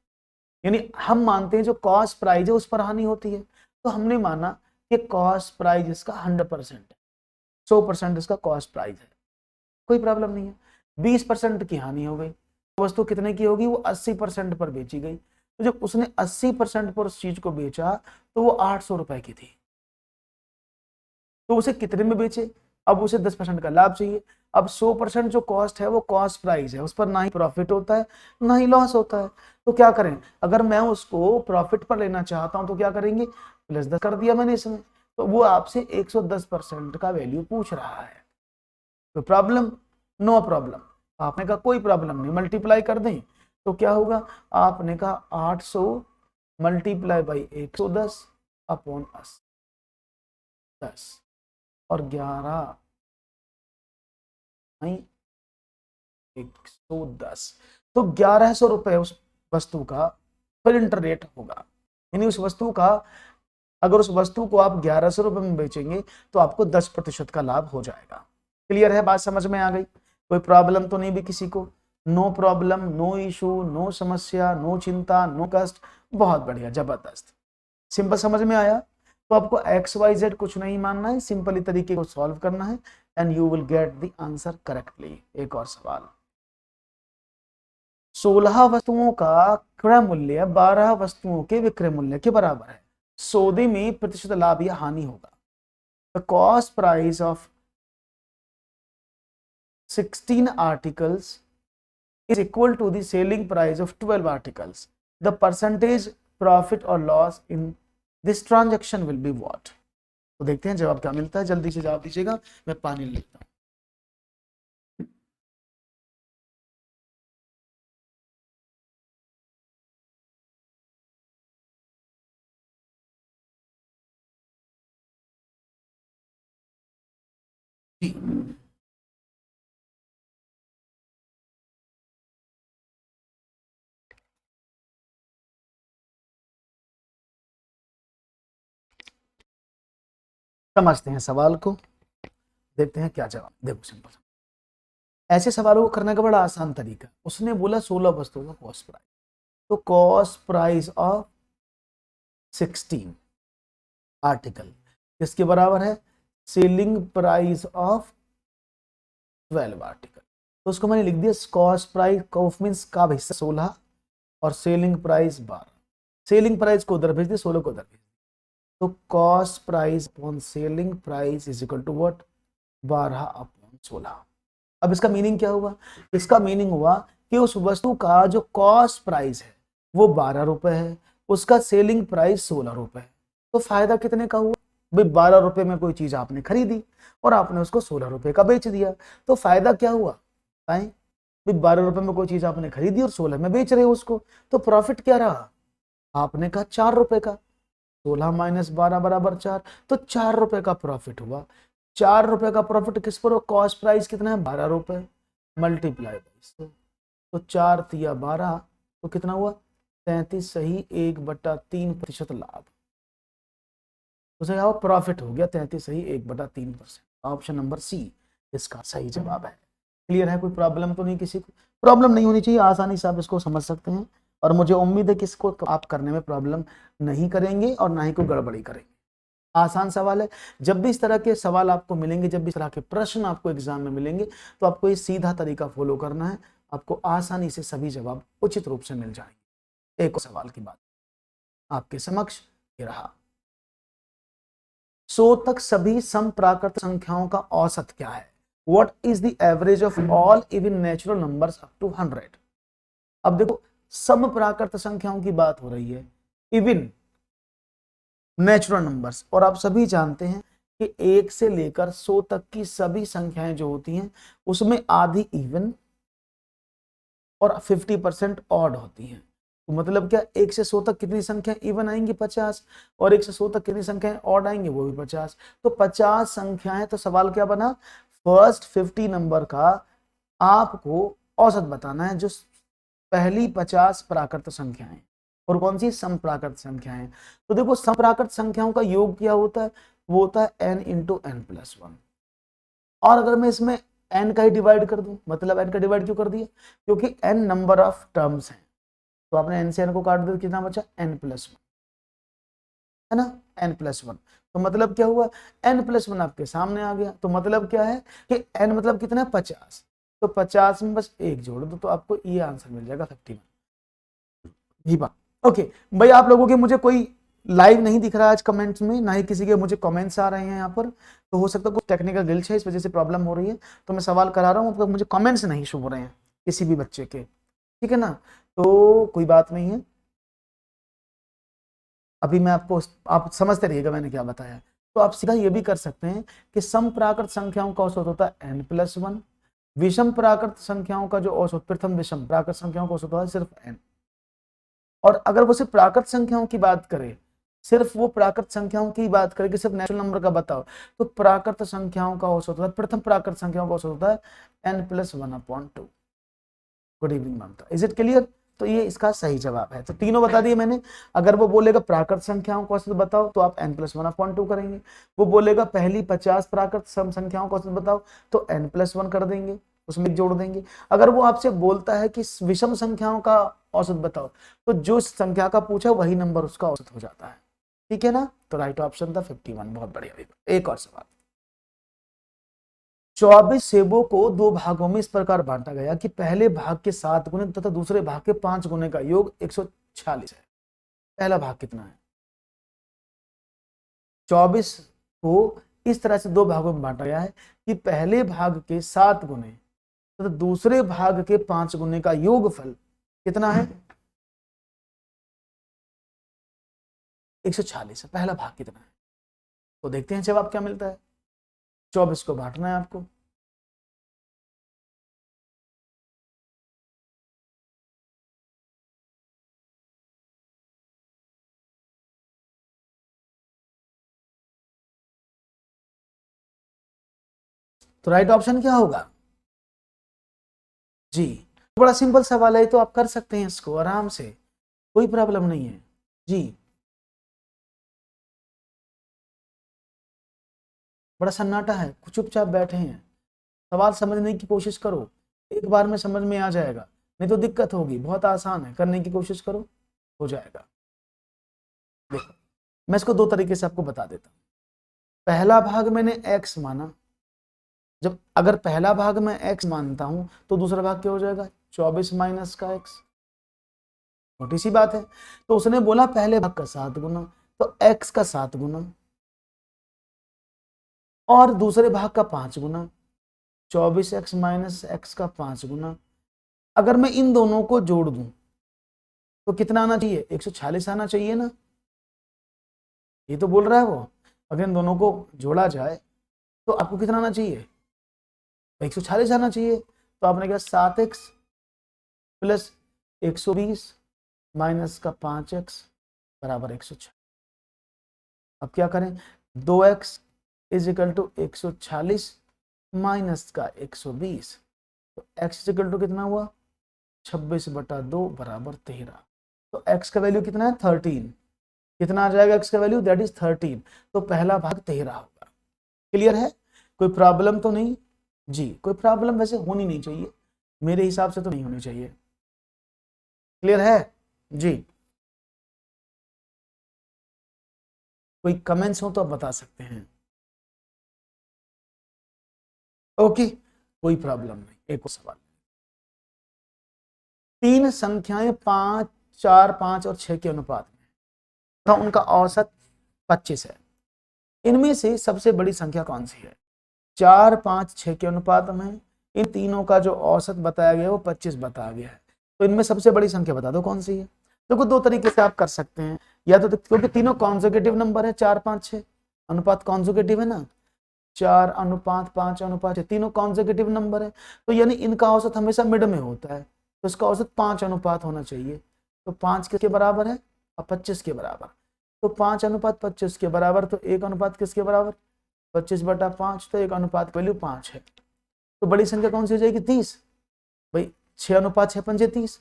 यानी हम मानते हैं जो कॉस्ट प्राइस है उस पर हानि होती है, तो हमने माना कि कॉस्ट प्राइस इसका 100% है, 100% इसका कॉस्ट प्राइस है, कोई प्रॉब्लम नहीं है। 20% की हानि हो गई, वस्तु कितने की होगी, वो 80% पर बेची गई, तो जब उसने 80% पर उस चीज को बेचा तो वो 800 रुपए की थी, तो उसे कितने में बेचे, अब उसे 10% का लाभ चाहिए। अब 100% जो कॉस्ट है वो कॉस्ट प्राइस है, उस पर ना ही प्रॉफिट होता है ना ही लॉस होता है, तो क्या करें, अगर मैं उसको प्रॉफिट पर लेना चाहता हूं तो क्या करेंगे, +10 कर दिया मैंने इसमें, तो वो आपसे 110% का वैल्यू पूछ रहा है। तो प्रॉब्लम, नो प्रॉब्लम, आपने कहा कोई प्रॉब्लम नहीं, मल्टीप्लाई कर दें तो क्या होगा, आपने कहा 800 × 110 अपॉन 10 और 11 नहीं 110, तो 1100 रुपए उस वस्तु का प्रिंटर रेट होगा, यानी उस वस्तु का, अगर उस वस्तु को आप 1100 रुपए में बेचेंगे तो आपको 10% का लाभ हो जाएगा। क्लियर है, बात समझ में आ गई, कोई प्रॉब्लम तो नहीं भी किसी को, no problem, no issue, no समस्या, नो चिंता, नो कष्ट, बहुत बढ़िया, जबरदस्त, सिंपल समझ में आया। तो आपको XYZ कुछ नहीं मानना है, सिंपली तरीके को सॉल्व करना है and you will get the answer correctly. एक और सवाल, 16 वस्तुओं का क्रय मूल्य 12 वस्तुओं के विक्रय मूल्य के बराबर है, सौदे में प्रतिशत लाभ या हानि होगा। The cost price of 16 articles is equal to the selling price of 12 articles. The percentage profit और loss in this transaction will be what. तो देखते हैं जवाब क्या मिलता है, जल्दी से जवाब दीजिएगा, मैं पानी लेता हूं। जी, समझते हैं सवाल को, देखते हैं क्या जवाब। देखो सिंपल, ऐसे सवालों को करने का बड़ा आसान तरीका। उसने बोला 16 वस्तुओं का कॉस्ट प्राइस, तो कॉस्ट प्राइस ऑफ 16 आर्टिकल किसके बराबर है, सेलिंग प्राइस ऑफ 12 आर्टिकल। तो उसको मैंने लिख दिया कॉस्ट प्राइस, कॉस्ट मीन्स का हिस्सा 16 और सेलिंग प्राइस 12। सेलिंग प्राइस को उधर भेज दिया, 16 को उधर भेज दिया, तो cost price upon selling price is equal to what, 12 upon 16। अब इसका मीनिंग क्या हुआ, इसका मीनिंग हुआ कि उस वस्तु का जो कॉस्ट प्राइस है वो 12 रुपए है, उसका सेलिंग प्राइस 16 रुपए है। तो फायदा कितने का हुआ भाई, 12 रुपए में कोई चीज आपने खरीदी और आपने उसको 16 रुपए का बेच दिया, तो फायदा क्या हुआ भाई, 12 रुपए में कोई चीज आपने खरीदी और 16 में बेच रहे हो उसको, तो प्रॉफिट क्या रहा, आपने कहा 4 रुपए का, 16 माइनस 12 बराबर 4, तो 4 रुपए का प्रॉफिट हुआ। 4 रुपए का प्रॉफिट किस पर, कॉस्ट प्राइस कितना है 12 रुपए, मल्टीप्लाई बाई, तो 4 तिया 12, तो कितना हुआ 33 सही 1/3% लाभ, उसे यहाँ प्रॉफिट हो गया 33 सही 1/3%। ऑप्शन नंबर सी इसका सही जवाब है। क्लियर है, कोई प्रॉब्लम तो नहीं, किसी को प्रॉब्लम नहीं होनी चाहिए, आसानी से आप इसको समझ सकते हैं और मुझे उम्मीद है कि इसको आप करने में प्रॉब्लम नहीं करेंगे और ना ही कोई गड़बड़ी करेंगे। आसान सवाल है। जब भी इस तरह के सवाल आपको मिलेंगे, जब भी इस तरह के प्रश्न आपको एग्जाम में मिलेंगे, तो आपको ये सीधा तरीका फॉलो करना है, आपको आसानी से सभी जवाब उचित रूप से मिल जाएंगे। एक और सवाल की बात आपके समक्ष ये रहा, 100 तक सभी समप्राकृत संख्याओं का औसत क्या है, what is the average of all even natural numbers up to 100। अब देखो समप्राकृत संख्याओं की बात हो रही है, इवन नेचुरल नंबर्स, और आप सभी जानते हैं कि 1 से लेकर 100 तक की सभी संख्याएं जो होती हैं उसमें आधी इवन और 50% ऑड होती हैं। तो मतलब क्या, 1 से 100 तक कितनी संख्या इवन आएंगी 50, और 1 से 100 तक कितनी संख्याएं ऑड आएंगी वो भी 50, तो 50 संख्याएं। तो सवाल क्या बना, फर्स्ट 50 नंबर का आपको औसत बताना है, जो पहली 50 प्राकृत संख्याएं और कौन सी समप्राकृत संख्याएं। तो देखो समप्राकृत संख्याओं का योग क्या होता है, वो होता है n इंटू n+1, और अगर मैं इसमें n का ही डिवाइड कर दूं, मतलब n का डिवाइड क्यों कर दिया, क्योंकि n नंबर ऑफ टर्म्स हैं, तो आपने n से n को काट दिया, कितना बचा n+1, है ना, n+1। तो मतलब क्या हुआ, n+1 आपके सामने आ गया, तो मतलब क्या है कि n मतलब कितना है 50, तो 50 में बस 1 जोड़ दो तो आपको ये आंसर मिल जाएगा 51। ही बात, ओके भाई। आप लोगों के मुझे कोई लाइव नहीं दिख रहा है आज कमेंट्स में, ना ही किसी के मुझे कमेंट्स आ रहे हैं यहाँ पर, तो हो सकता है कुछ टेक्निकल ग्लिच है, इस वजह से प्रॉब्लम हो रही है। तो मैं सवाल करा रहा हूँ, मुझे कमेंट्स नहीं शो हो रहे हैं किसी भी बच्चे के, ठीक है ना, तो कोई बात नहीं है। अभी मैं आपको, आप समझते रहिएगा मैंने क्या बताया। तो आप सीधा ये भी कर सकते हैं कि समप्राकृत संख्याओं का औसत होता है n+1, विषम प्राकृत संख्याओं का जो औसत, प्रथम विषम प्राकृत संख्याओं का औसत होता है सिर्फ n। और अगर वो सिर्फ प्राकृत संख्याओं की बात करें, सिर्फ वो प्राकृत संख्याओं की बात करें कि सिर्फ नेचुरल नंबर का बताओ, तो प्राकृत संख्याओं का औसत होता है, प्रथम प्राकृत संख्याओं का औसत होता है n+1/2। Good evening Mamata, is it clear. तो ये इसका सही जवाब है। तो तीनों बता दिए मैंने। अगर वो बोलेगा प्राकृत संख्याओं का औसत बताओ, तो आप n+1/2 करेंगे। वो बोलेगा पहली 50 प्राकृत संख्याओं का औसत बताओ, तो n+1 कर देंगे, उसमें जोड़ देंगे। अगर वो आपसे बोलता है कि विषम संख्याओं का औसत बताओ, तो जो संख्या का पूछा वही नंबर उसका औसत हो जाता है, ठीक है ना। तो राइट ऑप्शन था 51। बहुत बढ़िया। एक और सवाल, 24 सेबों को 2 भागों में इस प्रकार बांटा गया कि पहले भाग के 7 गुने तथा दूसरे भाग के 5 गुने का योग 146 है। पहला भाग कितना है, 24 को इस तरह से 2 भागों में बांटा गया है कि पहले भाग के 7 गुने तथा दूसरे भाग के 5 गुने का योगफल कितना है। 146 है। पहला भाग कितना है तो देखते हैं जवाब क्या मिलता है। 24 को बांटना है आपको, तो राइट ऑप्शन क्या होगा जी। बड़ा सिंपल सवाल है तो आप कर सकते हैं इसको आराम से, कोई प्रॉब्लम नहीं है जी। बड़ा सन्नाटा है, चुपचाप बैठे हैं, सवाल समझने की कोशिश करो, एक बार में समझ में आ जाएगा, नहीं तो दिक्कत होगी। बहुत आसान है, करने की कोशिश करो, हो जाएगा। देखो मैं इसको दो तरीके से आपको बता देता हूँ। पहला भाग मैंने x माना, जब अगर पहला भाग मैं x मानता हूं तो दूसरा भाग क्या हो जाएगा 24 माइनस का x, छोटी सी बात है। तो उसने बोला पहले भाग का 7 गुना, तो x का 7 गुना और दूसरे भाग का 5 गुना, 24x माइनस x का 5 गुना। अगर मैं इन दोनों को जोड़ दूं तो कितना आना चाहिए 146 आना चाहिए ना, ये तो बोल रहा है वो। अगर इन दोनों को जोड़ा जाए तो आपको कितना आना चाहिए 146 आना चाहिए। तो आपने कहा 7x प्लस 120 माइनस का 5x बराबर 146। अब क्या करें, 2x is equal to 146 minus का 120, तो x इज इक्वल टू कितना हुआ 26/2 बराबर 13। तो x का वैल्यू कितना है 13, कितना आ जाएगा x का वैल्यू दैट इज 13। तो पहला भाग 13 होगा। क्लियर है, कोई प्रॉब्लम तो नहीं जी, कोई प्रॉब्लम वैसे होनी नहीं चाहिए, मेरे हिसाब से तो नहीं होनी चाहिए। क्लियर है जी, कोई कमेंट्स हो तो आप बता सकते हैं। ओके कोई प्रॉब्लम नहीं। एक और सवाल, तीन संख्याएं 5, 4, 5 और 6 के अनुपात में, तो उनका औसत 25 है। इनमें से सबसे बड़ी संख्या कौन सी है। 4, 5, 6 के अनुपात में इन तीनों का जो औसत बताया गया है वो 25 बताया गया है। तो इनमें सबसे बड़ी संख्या बता दो कौन सी है। देखो दो तरीके से आप कर सकते हैं, या तो क्योंकि तीनों कॉन्जुगेटिव नंबर है 4, 5, 6, अनुपात कॉन्जुगेटिव है ना, 4 अनुपात 5 अनुपात 6 तीनों कॉन्जुगेटिव नंबर है, तो यानी इनका औसत हमेशा मिड में होता है, तो इसका औसत 5 अनुपात होना चाहिए। तो 5 किसके बराबर है और 25 के बराबर, तो 5 अनुपात 25 के बराबर, तो 1 अनुपात किसके बराबर 25/5, तो 1 अनुपात वैल्यू 5 है। तो बड़ी संख्या कौन सी हो जाएगी 30, भाई 6 अनुपात 6 पंजे 30,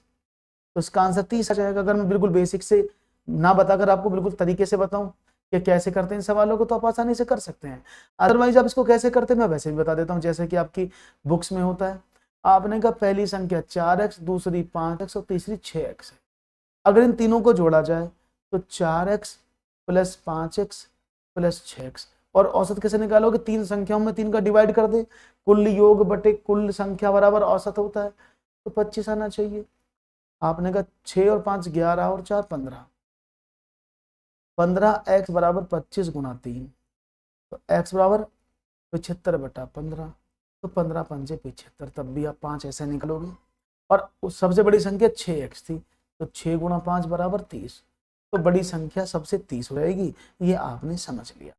तो इसका आंसर 30 आ जाएगा। अगर मैं बिल्कुल बेसिक से ना बताकर आपको बिल्कुल तरीके से बताऊं कि कैसे करते हैं इन सवालों को, तो आप आसानी से कर सकते हैं। अदरवाइज आप इसको कैसे करते हैं मैं वैसे भी बता देता हूं, जैसे कि आपकी बुक्स में होता है। आपने कहा पहली संख्या 4x, दूसरी 5x और तीसरी 6x है। अगर इन तीनों को जोड़ा जाए तो 4x plus 5x plus 6x, और औसत कैसे निकालोगे, तीन संख्याओं में 3 का डिवाइड कर दे, कुल योग बटे कुल संख्या बराबर औसत होता है, तो 25 आना चाहिए। आपने कहा 6 और 5 11 और 4 15, 15x बराबर 25 गुना 3, तो x बराबर 75/15, तो 15 पंजे 75, तब भी आप 5 ऐसे निकलोगे। और उस सबसे बड़ी संख्या 6x थी, तो 6 गुना 5 बराबर 30, तो बड़ी संख्या सबसे 30 हो जाएगी। ये आपने समझ लिया।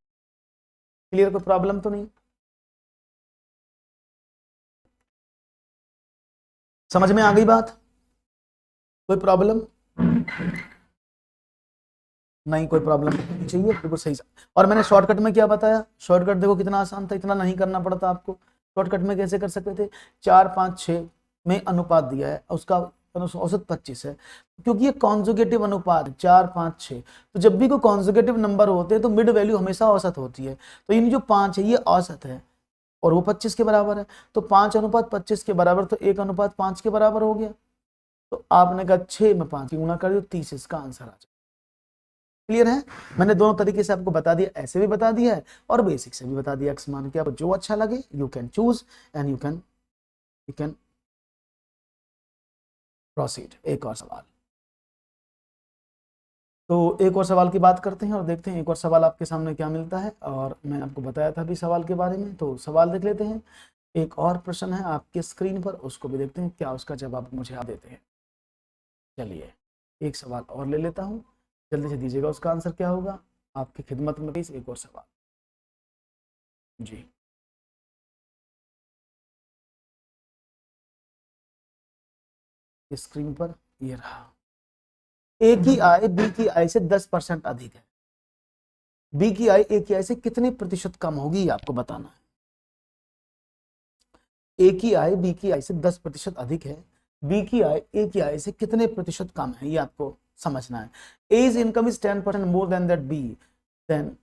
क्लियर, कोई प्रॉब्लम तो नहीं, समझ में आ गई बात, कोई प्रॉब्लम नहीं, कोई प्रॉब्लम नहीं चाहिए, बिल्कुल सही। और मैंने शॉर्टकट में क्या बताया, शॉर्टकट देखो कितना आसान था, इतना नहीं करना पड़ता आपको। शॉर्टकट में कैसे कर सकते थे, 4, 5, 6 में अनुपात दिया है, उसका औसत 25 है, क्योंकि ये कॉन्जुगेटिव अनुपात 4, 5, 6, तो जब भी कोई कॉन्जुगेटिव नंबर होते हैं तो मिड वैल्यू हमेशा औसत होती है। तो इन जो 5 है ये औसत है और वो 25 के बराबर है, तो 5 अनुपात 25 के बराबर, तो 1 अनुपात 5 के बराबर हो गया। तो आपने कहा 6 में 5 की गुणा कर दो, 30 इसका आंसर आ जाए। क्लियर है, मैंने दोनों तरीके से आपको बता दिया, ऐसे भी बता दिया है और बेसिक से भी बता दिया। एक्स मान के आपको जो अच्छा लगे you can choose and you can proceed. एक और सवाल, तो एक और सवाल की बात करते हैं और देखते हैं एक और सवाल आपके सामने क्या मिलता है। और मैं आपको बताया था भी सवाल के बारे में, तो सवाल देख लेते हैं। एक और प्रश्न है आपके स्क्रीन पर, उसको भी देखते हैं क्या उसका जवाब मुझे आप देते हैं। चलिए एक सवाल और ले लेता हूँ, जल्दी से दीजिएगा उसका आंसर क्या होगा। आपकी खिदमत में प्लीज एक और सवाल जी। स्क्रीन पर ये रहा। ए की आय बी की आय से 10% अधिक है। बी की आय ए की आय से कितने प्रतिशत कम होगी आपको बताना है। ए की आय बी की आय से 10% अधिक है, बी की आय ए की आय से कितने प्रतिशत कम है ये आपको समझना है। A's income is 10% more than that B, then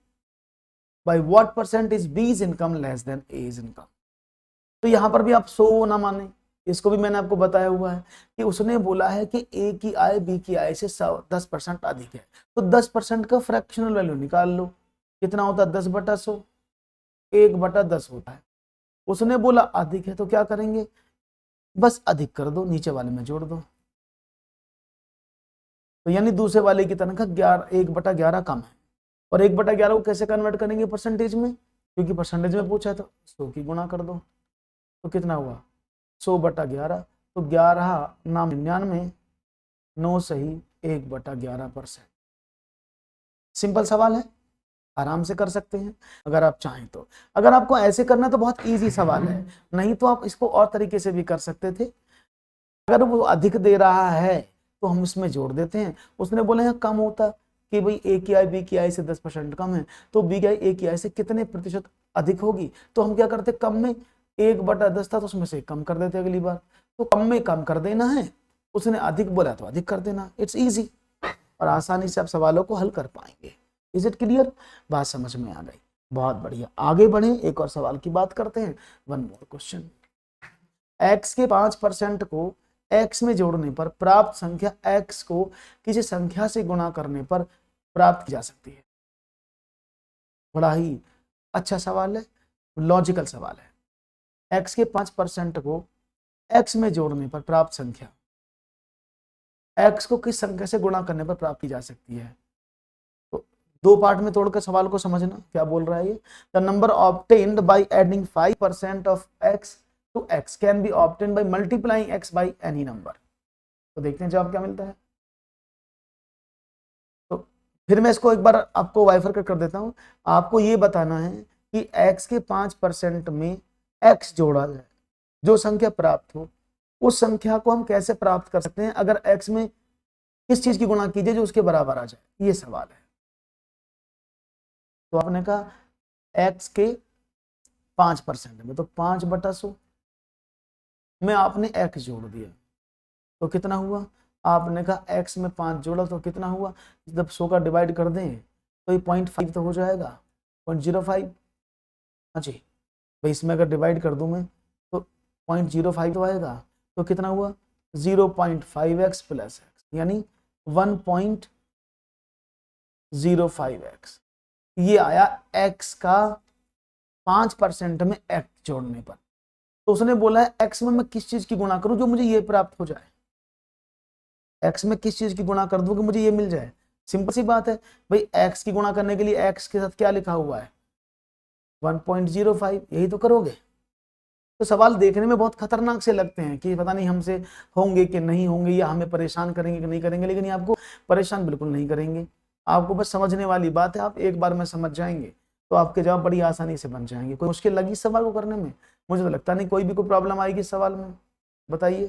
by what percent is B's income less than A's income? तो यहां पर भी आप सो ना माने, इसको भी मैंने आपको बताया हुआ है कि उसने बोला है कि ए की आय बी की आय से 10% अधिक है, तो 10% का फ्रैक्शनल वैल्यू निकाल लो। कितना होता है 10/100, 1/10 होता है। उसने बोला अधिक है तो क्या करेंगे, बस अधिक कर दो, नीचे वाले में जोड़ दो। तो यानी दूसरे वाले की तनख्वाह 1/11 कम है, और 1/11 को कैसे कन्वर्ट करेंगे परसेंटेज में, क्योंकि परसेंटेज में पूछा तो 100 की गुणा कर दो। तो कितना हुआ 100/11, तो 11 ना 99, 9 सही 1/11%। सिंपल सवाल है, आराम से कर सकते हैं अगर आप चाहें तो। अगर आपको ऐसे करना तो बहुत इजी सवाल है, नहीं तो आप इसको और तरीके से भी कर सकते थे। अगर वो अधिक दे रहा है तो हम इसमें जोड़ देते हैं। उसने बोले हैं कम होता कि भाई ए की आय बी की आय से 10% कम है, तो बी की आय ए की आय से कितने प्रतिशत अधिक होगी, तो हम क्या करते, कम में 1/10 था तो उसमें से कम कर देते अगली बार। तो कम में कम कर देना है, उसने अधिक बोला तो अधिक कर देना। इट्स इजी, और आसानी से आप सवालों को हल कर पाएंगे। इज इट क्लियर, बात समझ में आ गई, बहुत बढ़िया। आगे बढ़े, एक और सवाल की बात करते हैं। One more question. x के 5% को x में जोड़ने पर प्राप्त संख्या x को किसी संख्या से गुणा करने पर प्राप्त की जा सकती है। बड़ा ही अच्छा सवाल है, लॉजिकल सवाल है। x के 5% को x में जोड़ने पर प्राप्त संख्या x को किस संख्या से गुणा करने पर प्राप्त की जा सकती है। तो दो पार्ट में तोड़कर सवाल को समझना क्या बोल रहा है ये। The number obtained by adding 5% of x to x can be obtained by multiplying x by any number। तो देखते हैं जवाब क्या मिलता है। तो फिर मैं इसको एक बार आपको वाइफर कर देता हूं। आपको ये बताना है कि x के 5% में x जोड़ा जाए, जो संख्या प्राप्त हो उस संख्या को हम कैसे प्राप्त कर सकते हैं, अगर x में किस चीज की गुणा कीजिए जो उसके बराबर आ जाए, ये सवाल है। तो आपने कहा x के 5% में, तो 5/100 में आपने x जोड़ दिया तो कितना हुआ। आपने कहा x में 5 जोड़ा तो कितना हुआ, जब 100 का डिवाइड कर दें तो ये 0.5 तो हो जाएगा, 0.05। हाँ जी भाई, इसमें अगर डिवाइड कर दूं मैं तो 0.05 तो आएगा, तो कितना हुआ 0.5x प्लस x, यानी 1.05x। ये आया x का 5% में x जोड़ने पर। तो उसने बोला है x में मैं किस चीज की गुणा करूं जो मुझे ये प्राप्त हो जाए, x में किस चीज की गुणा कर दूं कि मुझे ये मिल जाए। सिंपल सी बात है भाई, x की गुणा करने के लिए x के साथ क्या लिखा हुआ है 1.05, यही तो करोगे। तो सवाल देखने में बहुत खतरनाक से लगते हैं कि पता नहीं हमसे होंगे कि नहीं होंगे, या हमें परेशान करेंगे कि नहीं करेंगे, लेकिन ये आपको परेशान बिल्कुल नहीं करेंगे। आपको बस समझने वाली बात है, आप एक बार में समझ जाएंगे तो आपके जवाब बड़ी आसानी से बन जाएंगे। कोई मुश्किल लगी सवाल को करने में, मुझे तो लगता नहीं कोई भी कोई प्रॉब्लम आएगी इस सवाल में। बताइए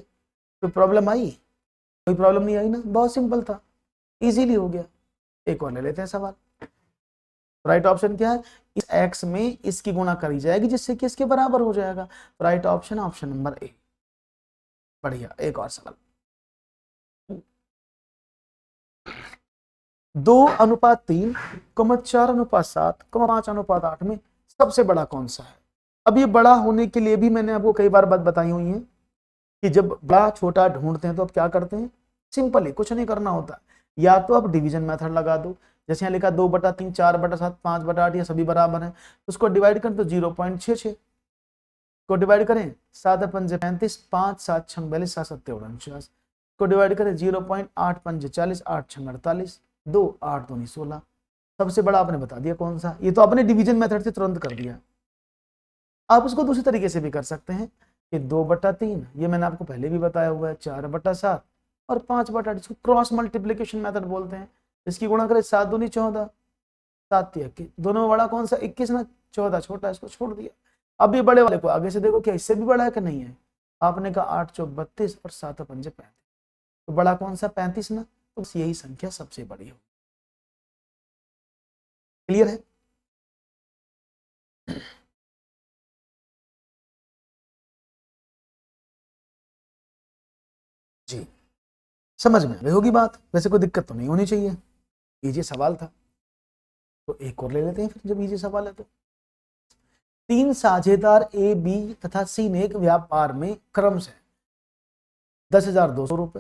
कोई प्रॉब्लम आई, कोई प्रॉब्लम नहीं आई ना, बहुत सिंपल था, इजीली हो गया। एक और ले लेते हैं सवाल। राइट ऑप्शन क्या है, इस x में इसकी गुणा करी जाएगी जिससे कि इसके बराबर हो जाएगा। Right option option number A. बढ़िया, एक और सवाल। 2:3, 4:7, 5:8 में सबसे बड़ा कौन सा है। अब ये बड़ा होने के लिए भी मैंने आपको कई बार बात बताई हुई है कि जब बड़ा छोटा ढूंढते हैं तो आप क्या करते हैं, सिंपल है, कुछ नहीं करना होता, या तो आप डिवीजन मेथड लगा दो। जैसे यहाँ लिखा 2/3, 4/7, 5/8, ये सभी बराबर है, तो उसको डिवाइड करें तो 0.66 को डिवाइड करें 7×5 35, 5×7 42, 7×7 49, को डिवाइड करें 0.8×5 40, 8×6 48, 2 8 2 16। सबसे बड़ा आपने बता दिया कौन सा, ये तो आपने डिवीजन मेथड से तुरंत कर दिया। आप उसको दूसरी तरीके से भी कर सकते हैं कि 2/3, ये मैंने आपको पहले भी बताया हुआ है, 4/7 और 5/8, इसको क्रॉस मल्टीप्लीकेशन मेथड बोलते हैं। इसकी गुणा करें 7 दूनी 14, 7 तिया 21, दोनों में बड़ा कौन सा 21 ना, 14 छोटा, इसको छोड़ दिया। अब ये बड़े वाले को आगे से देखो क्या इससे भी बड़ा है कि नहीं है, आपने कहा 8 चौक 32 और 7 पंजे 35, तो बड़ा कौन सा 35 ना, तो यही संख्या सबसे बड़ी हो। क्लियर है? जी, समझ में आ गई होगी बात, वैसे कोई दिक्कत तो नहीं होनी चाहिए, इजी सवाल था। तो एक और ले लेते हैं फिर, जब इजी सवाल है तो। 3 साझेदार ए बी तथा सी ने एक व्यापार में क्रमशः 10,200 रुपए,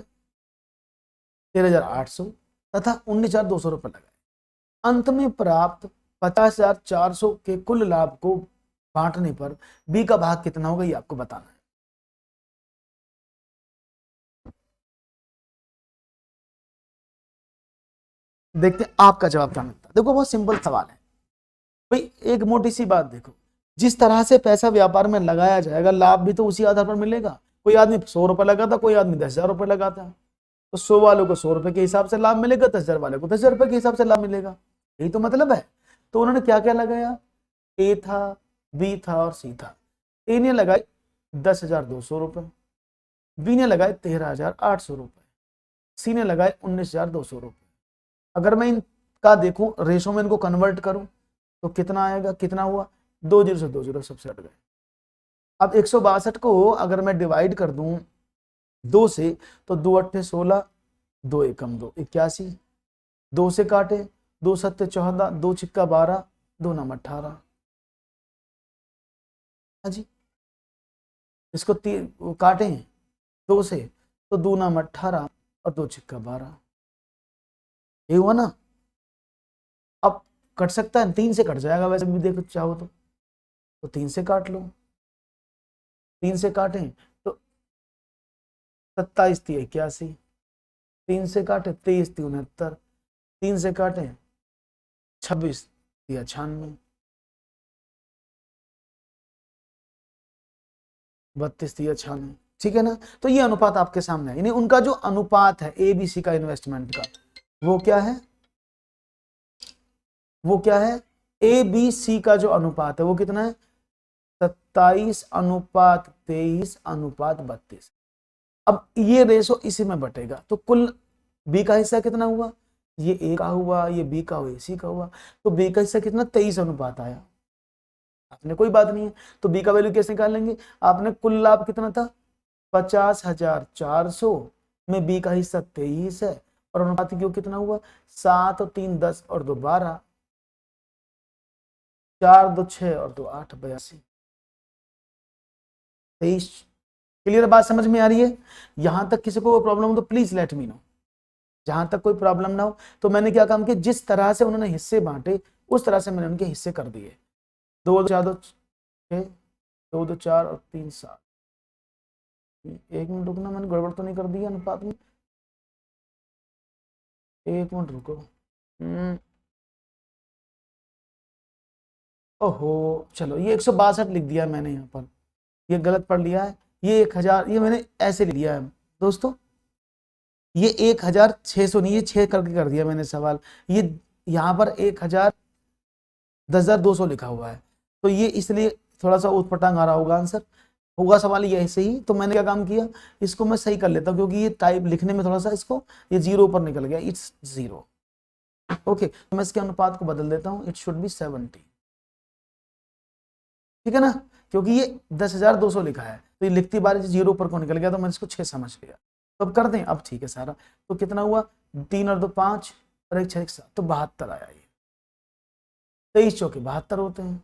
13,800 तथा 19,200 रुपए लगाए। अंत में प्राप्त 50,400 के कुल लाभ को बांटने पर बी का भाग कितना होगा, ये आपको बताना है। देखते हैं आपका जवाब क्या मिलता है। देखो बहुत सिंपल सवाल है भाई, एक मोटी सी बात देखो, जिस तरह से पैसा व्यापार में लगाया जाएगा लाभ भी तो उसी आधार पर मिलेगा। कोई आदमी 100 रुपए लगाता, कोई आदमी 10,000 रुपए लगाता, तो 100 वालों को 100 रुपए के हिसाब से लाभ मिलेगा, 10,000 वाले को 10,000 रुपए के हिसाब से लाभ मिलेगा, यही तो मतलब है। तो उन्होंने क्या क्या लगाया, ए था, बी था और सी था। ए ने लगाए 10,200 रुपए, बी ने लगाए 13,800 रुपए, सी ने लगाए 19,200 रुपए। अगर मैं इनका देखूं रेशो में इनको कन्वर्ट करूं तो कितना आएगा, कितना हुआ, 2 जीरो से 2 जीरो सबसे हट गए। अब 162 को अगर मैं डिवाइड कर दूं 2 से, तो 2 अट्ठे 16, 2 एकम 2 81, 2 से काटे, 2 सत्ते 14, 2 छिक्का 12, 2 नम 18। हाँ जी, इसको काटे 2 से, तो 2 नम 18 और 2 छिक्का 12, ये हुआ ना। अब कट सकता है, 3 से कट जाएगा वैसे भी देखो चाहो तो 3 से काट लो, 3 से काटें तो 27 थी 81, 3 से काटे 23 थी 69, 3 से काटे 26 थी 96, 32 थी 96। ठीक है ना, तो ये अनुपात आपके सामने है, यानी उनका जो अनुपात है एबीसी का इन्वेस्टमेंट का, वो क्या है, वो क्या है, ए बी सी का जो अनुपात है वो कितना है, 27:23:32। अब ये रेशो इसी में बटेगा, तो कुल बी का हिस्सा कितना हुआ, ये ए का हुआ, ये बी का हुआ, सी का हुआ, तो बी का हिस्सा कितना 23 अनुपात आया। आपने कोई बात नहीं है, तो बी का वैल्यू कैसे निकाल लेंगे, आपने कुल लाभ कितना था 50,400 में बी का हिस्सा 23 है, और अनुपात क्यों कितना हुआ 7 और 3 10 और 2 12, 4 2 6 और 2 8 82 23। क्लियर बात समझ में आ रही है? यहां तक किसी को प्रॉब्लम हो तो प्लीज लेट मी नो, जहां तक कोई प्रॉब्लम ना हो। तो मैंने क्या काम किया, जिस तरह से उन्होंने हिस्से बांटे उस तरह से मैंने उनके हिस्से कर दिए, 2 4 2 6, 2 2 4 और 3 7। एक मिनट रुकना, मैंने गड़बड़ तो नहीं कर दिया अनुपात में, एक मिनट रुको। ओहो, चलो ये 162 लिख दिया मैंने यहाँ पर, ये गलत पढ़ लिया है, ये 1,000 ये मैंने ऐसे लिख लिया है दोस्तों, ये 1,600 नहीं, ये 6 करके कर दिया मैंने सवाल, ये यहाँ पर 1,000 10,200 लिखा हुआ है, तो ये इसलिए थोड़ा सा ऊटपटांग आ रहा होगा आंसर, होगा सवाल ये ऐसे ही। तो मैंने क्या काम किया, इसको मैं सही कर लेता हूँ, क्योंकि ये टाइप लिखने में थोड़ा सा इसको, ये जीरो पर निकल गया, इट्स 0। ओके, तो मैं इसके अनुपात को बदल देता हूँ, इट शुड बी 70। ठीक है ना, क्योंकि ये 10,200 लिखा है, तो ये लिखती बार जीरो पर को निकल गया, तो मैंने इसको 6 समझ लिया। तो अब कर दें, अब ठीक है सारा, तो कितना हुआ 3 और 2 5 और 1 6 1 7, तो 72 आया। ये 23 चौके 72 होते हैं,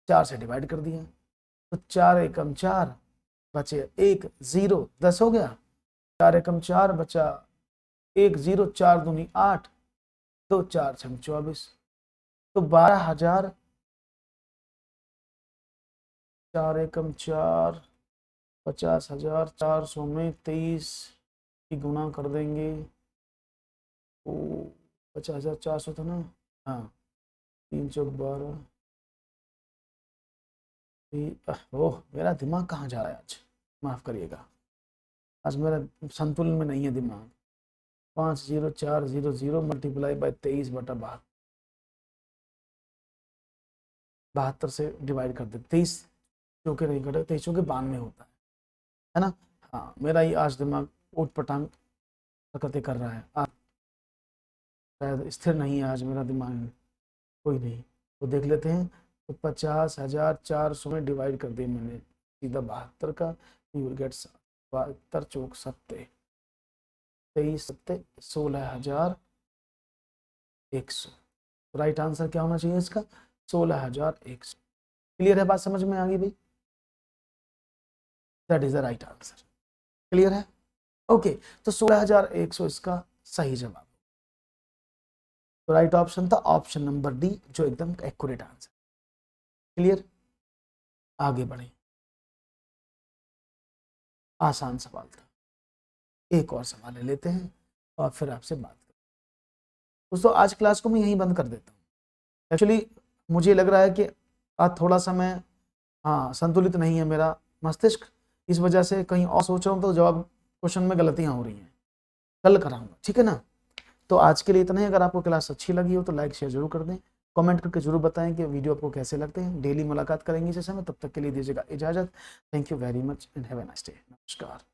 4 से डिवाइड कर दिया, तो 4 एकम 4 बचे 1 0 10 हो गया, 4 एकम 4 बचा 1 0, 4 दूनी 8, 2 4 6 24, तो 12,000, 4 एकम 4 50,000, 400 में 23 की गुणा कर देंगे, तो 50,400 था ना, हाँ 3 चौक 12। ओह मेरा दिमाग कहाँ जा रहा है आज, माफ करिएगा, आज मेरा संतुलन में नहीं है दिमाग। 50400 मल्टीप्लाई बाय 23/72 से डिवाइड कर दे। 23 चौके नहीं कटे, 23 चौके 92 होता है ना। हाँ, मेरा ही आज दिमाग ऊट पटांग हरकतें कर रहा है, आज शायद स्थिर नहीं है आज मेरा दिमाग। कोई नहीं, तो देख लेते हैं। तो 50,400 में डिवाइड कर दिया मैंने सीधा 72 का, यू विल गेट 72 चौक 70, 23 सत्ते 16,100। राइट आंसर क्या होना चाहिए इसका? 16,100। क्लियर है? बात समझ में आ गई भाई? That is the right answer. Clear है? ओके, तो 16,100 इसका सही जवाब। तो राइट ऑप्शन था ऑप्शन नंबर डी, जो एकदम एक्यूरेट आंसर। क्लियर? आगे बढ़े, आसान सवाल था। एक और सवाल ले लेते हैं और फिर आपसे बात करें। दोस्तों आज क्लास को मैं यहीं बंद कर देता हूँ। एक्चुअली मुझे लग रहा है कि आज थोड़ा सा मैं संतुलित नहीं है मेरा मस्तिष्क, इस वजह से कहीं और सोच रहा हूँ, तो जवाब क्वेश्चन में गलतियाँ हो रही हैं। कल कराऊंगा, ठीक है ना। तो आज के लिए इतना ही। अगर आपको क्लास अच्छी लगी हो तो लाइक शेयर जरूर कर दें, कमेंट करके जरूर बताएं कि वीडियो आपको कैसे लगते हैं। डेली मुलाकात करेंगे इस समय, तब तक के लिए दीजिएगा इजाजत। Thank you very much and have a nice day. नमस्कार।